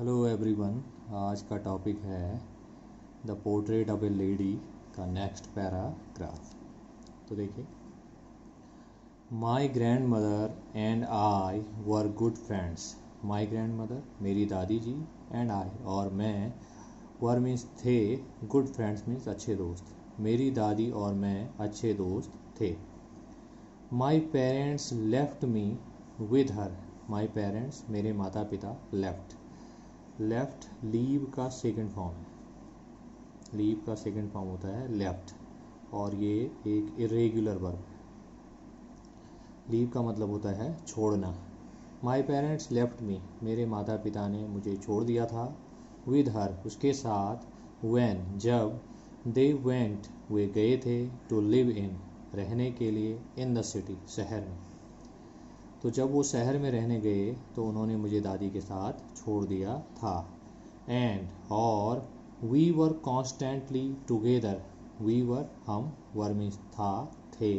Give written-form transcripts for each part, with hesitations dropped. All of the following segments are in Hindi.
Hello everyone. आज का टॉपिक है the portrait of A lady का नेक्स्ट पैराग्राफ। तो देखिए, my grand mother and I were good friends. My grand mother मेरी दादी जी, एंड आई और मैं, वर मीन्स थे, गुड फ्रेंड्स मीन्स अच्छे दोस्त। मेरी दादी और मैं अच्छे दोस्त थे। My parents left me with her. My parents मेरे माता पिता, लेफ्ट लीव का सेकंड फॉर्म है। लीव का सेकंड फॉर्म होता है लेफ्ट, और ये एक इरेगुलर वर्ब है। लीव का मतलब होता है छोड़ना। माई पेरेंट्स लेफ्ट मी, मेरे माता पिता ने मुझे छोड़ दिया था। विद हर, उसके साथ। व्हेन, जब। दे वेंट, वे गए थे। टू लिव इन, रहने के लिए। इन द सिटी, शहर में। तो जब वो शहर में रहने गए तो उन्होंने मुझे दादी के साथ छोड़ दिया था। एंड, और। We were constantly together. We were, हम। वर मीन्स था, थे।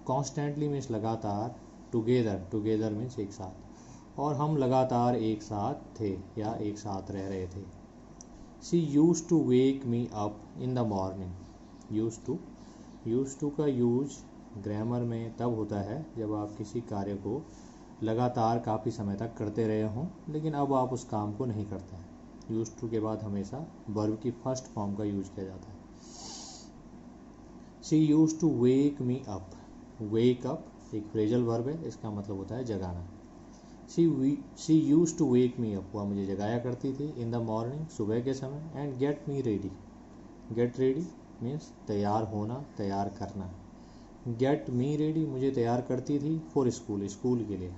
कॉन्स्टेंटली मीन्स लगातार। टुगेदर मीन्स एक साथ, और हम लगातार एक साथ थे या एक साथ रह रहे थे। She use to wake me up in the morning. Use to का यूज ग्रामर में तब होता है जब आप किसी कार्य को लगातार काफ़ी समय तक करते रहे हों, लेकिन अब आप उस काम को नहीं करते हैं। यूज टू के बाद हमेशा वर्ब की फर्स्ट फॉर्म का यूज किया जाता है। She use to wake me up. Wake up एक फ्रेजल वर्ब है, इसका मतलब होता है जगाना। She use to wake me up, वह मुझे जगाया करती थी। इन द मॉर्निंग, सुबह के समय। And get me ready. Get ready means तैयार होना, तैयार करना। गेट मी रेडी, मुझे तैयार करती थी। फॉर स्कूल, स्कूल के लिए।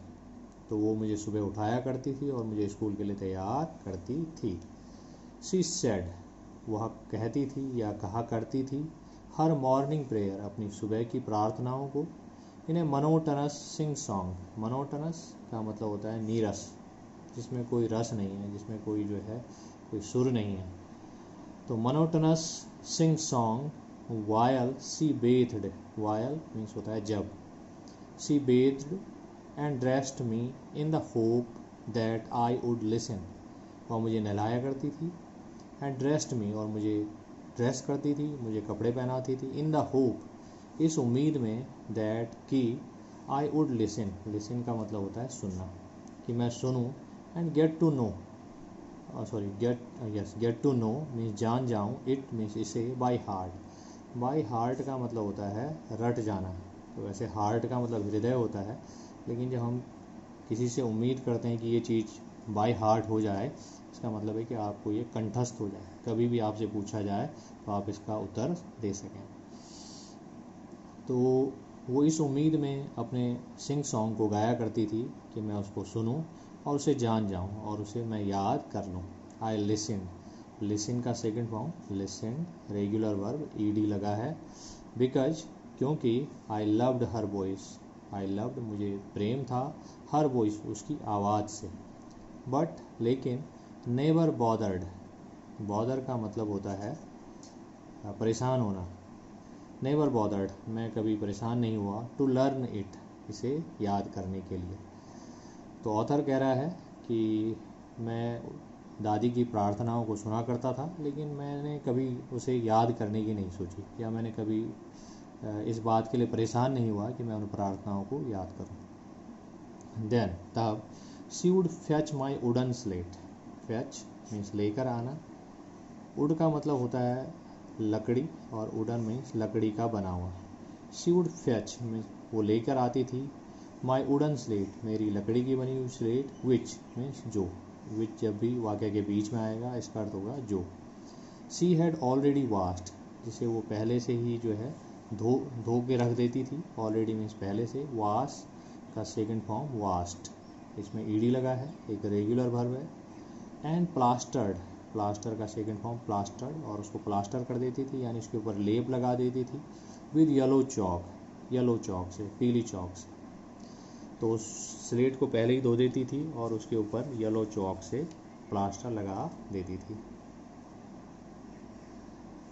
तो वो मुझे सुबह उठाया करती थी और मुझे स्कूल के लिए तैयार करती थी। शी सेड, वह कहती थी या कहा करती थी। हर मॉर्निंग प्रेयर, अपनी सुबह की प्रार्थनाओं को। इन्हें मोनोटनस सिंग सॉन्ग। मोनोटनस का मतलब होता है नीरस, जिसमें कोई रस नहीं है, जिसमें कोई जो है कोई सुर नहीं है। तो monotonous sing song while she bathed, while means होता है जब। she bathed and dressed me in the hope that I would listen, वह मुझे नहलाया करती थी। and dressed me, और मुझे ड्रेस करती थी, मुझे कपड़े पहनाती थी। in the hope, इस उम्मीद में। that कि I would listen, listen का मतलब होता है सुनना, कि मैं सुनूं। and get to know, get to know means जान जाऊं। it means इसे। by heart, बाई हार्ट का मतलब होता है रट जाना। तो वैसे हार्ट का मतलब हृदय होता है, लेकिन जब हम किसी से उम्मीद करते हैं कि ये चीज़ बाई हार्ट हो जाए, इसका मतलब है कि आपको ये कंठस्थ हो जाए, कभी भी आपसे पूछा जाए तो आप इसका उत्तर दे सकें। तो वो इस उम्मीद में अपने सिंग सॉन्ग को गाया करती थी कि मैं उसको सुनूं और उसे जान जाऊं और उसे मैं याद कर लूं। आई लिसन, लिसन का second form listen, regular verb, ED लगा है। बिकॉज, क्योंकि। I loved her voice, I loved मुझे प्रेम था। हर वॉइस उसकी आवाज़ से। बट, लेकिन। नेवर बॉदर्ड, बॉदर का मतलब होता है परेशान होना। नेवर बॉदर्ड, मैं कभी परेशान नहीं हुआ। टू लर्न इट, इसे याद करने के लिए। तो ऑथर कह रहा है कि मैं दादी की प्रार्थनाओं को सुना करता था, लेकिन मैंने कभी उसे याद करने की नहीं सोची, या मैंने कभी इस बात के लिए परेशान नहीं हुआ कि मैं उन प्रार्थनाओं को याद करूं। देन, तब। She would fetch my wooden slate. Fetch means लेकर आना। वुड का मतलब होता है लकड़ी, और वुडन मीन्स लकड़ी का बना हुआ। शी वुड फैच मीन्स वो लेकर आती थी। माई वुडन स्लेट, मेरी लकड़ी की बनी हुई स्लेट। विच मीन्स जो। विच जब भी वाक्य के बीच में आएगा इसका अर्थ होगा जो। शी हैड ऑलरेडी वाश्ड, जिसे वो पहले से ही जो है धो के रख देती थी। ऑलरेडी मीन्स पहले से। वाश का सेकंड फॉर्म वाश्ड, इसमें ईडी लगा है, एक रेगुलर वर्ब है। एंड प्लास्टर्ड, प्लास्टर का सेकंड फॉर्म प्लास्टर्ड, और उसको प्लास्टर कर देती थी, यानी उसके ऊपर लेप लगा देती थी। With yellow chalk, yellow chalk से, पीली चॉक से। तो उस स्लेट को पहले ही धो देती थी और उसके ऊपर येलो चॉक से प्लास्टर लगा देती थी।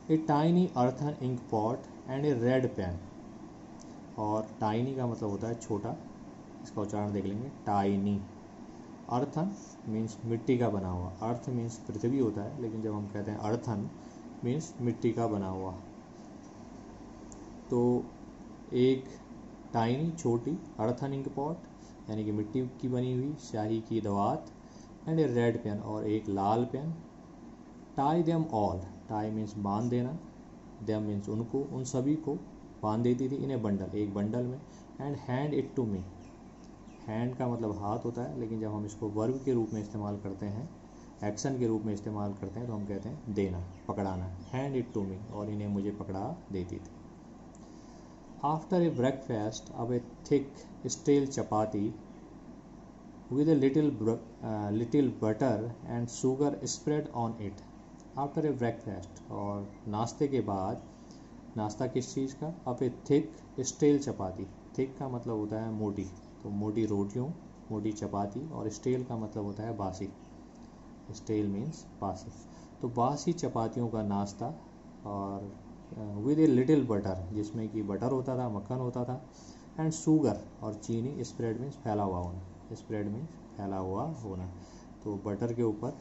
A tiny earthen ink pot and a red pen, और टाइनी का मतलब होता है छोटा, इसका उच्चारण देख लेंगे। टाइनी, अर्थन मीन्स मिट्टी का बना हुआ, अर्थ मीन्स पृथ्वी होता है, लेकिन जब हम कहते हैं अर्थन मीन्स मिट्टी का बना हुआ। तो एक टाइनी छोटी अर्थन इंक पॉट यानी कि मिट्टी की बनी हुई स्याही की दवात, एंड ए रेड पेन और एक लाल pen. Tie them all, tie means बांध देना, देम मीन्स उनको, उन सभी को बांध देती थी इन ए बंडल, एक बंडल में, and hand it to me. Hand का मतलब हाथ होता है, लेकिन जब हम इसको वर्ब के रूप में इस्तेमाल करते हैं, एक्शन के रूप में इस्तेमाल करते हैं, तो हम कहते हैं देना, पकड़ाना। हैंड इट टू मी, और इन्हें मुझे पकड़ा देती थी। आफ्टर ए ब्रेकफास्ट अब ए thick steel chapati with a little butter and sugar spread on it after a breakfast, और नाश्ते के बाद, नाश्ता किस चीज़ का, अब ए थिक स्टील चपाती, थिक का मतलब होता है मोटी, तो मोटी रोटियों, मोटी चपाती, और स्टील का मतलब होता है बासी, स्टील मीन्स बासी, तो बासी चपातियों का नाश्ता, और विद ए लिटिल बटर जिसमें कि बटर होता था, मक्खन होता था, एंड शुगर और चीनी, स्प्रेड मीन्स फैला हुआ होना, स्प्रेड मीन्स फैला हुआ होना। तो बटर के ऊपर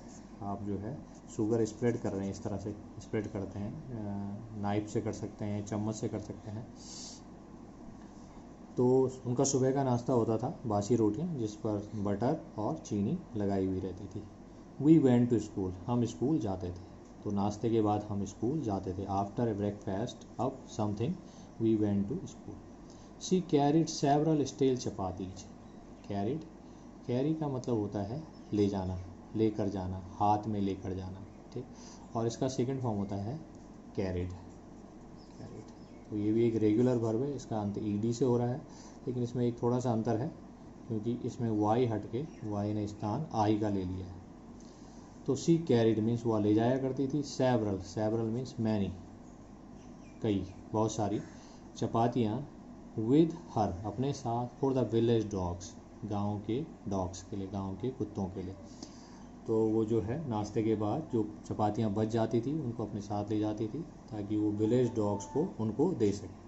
आप जो है शुगर स्प्रेड कर रहे हैं, इस तरह से स्प्रेड करते हैं, नाइफ से कर सकते हैं, चम्मच से कर सकते हैं। तो उनका सुबह का नाश्ता होता था बासी रोटियां जिस पर बटर और चीनी लगाई हुई रहती थी। वी वेंट टू स्कूल, हम स्कूल जाते थे, तो नाश्ते के बाद हम स्कूल जाते थे। After a breakfast of something we went to school. She carried several steel chapatis, carried, carry का मतलब होता है ले जाना, लेकर जाना, हाथ में लेकर जाना, ठीक, और इसका सेकंड फॉर्म होता है कैरिड, कैरिड। तो ये भी एक रेगुलर वर्ब है, इसका अंत ईडी से हो रहा है, लेकिन इसमें एक थोड़ा सा अंतर है क्योंकि इसमें वाई हट के वाई ने स्थान आई का ले लिया है। तो सी कैरिड मीन्स वह ले जाया करती थी, सेवरल, सेवरल मीन्स मैनी, कई, बहुत सारी, चपातियाँ, विद हर अपने साथ, फॉर द विलेज डॉग्स, गांव के डॉग्स के लिए, गांव के कुत्तों के लिए। तो वो जो है नाश्ते के बाद जो चपातियाँ बच जाती थी उनको अपने साथ ले जाती थी ताकि वो विलेज डॉग्स को उनको दे सके।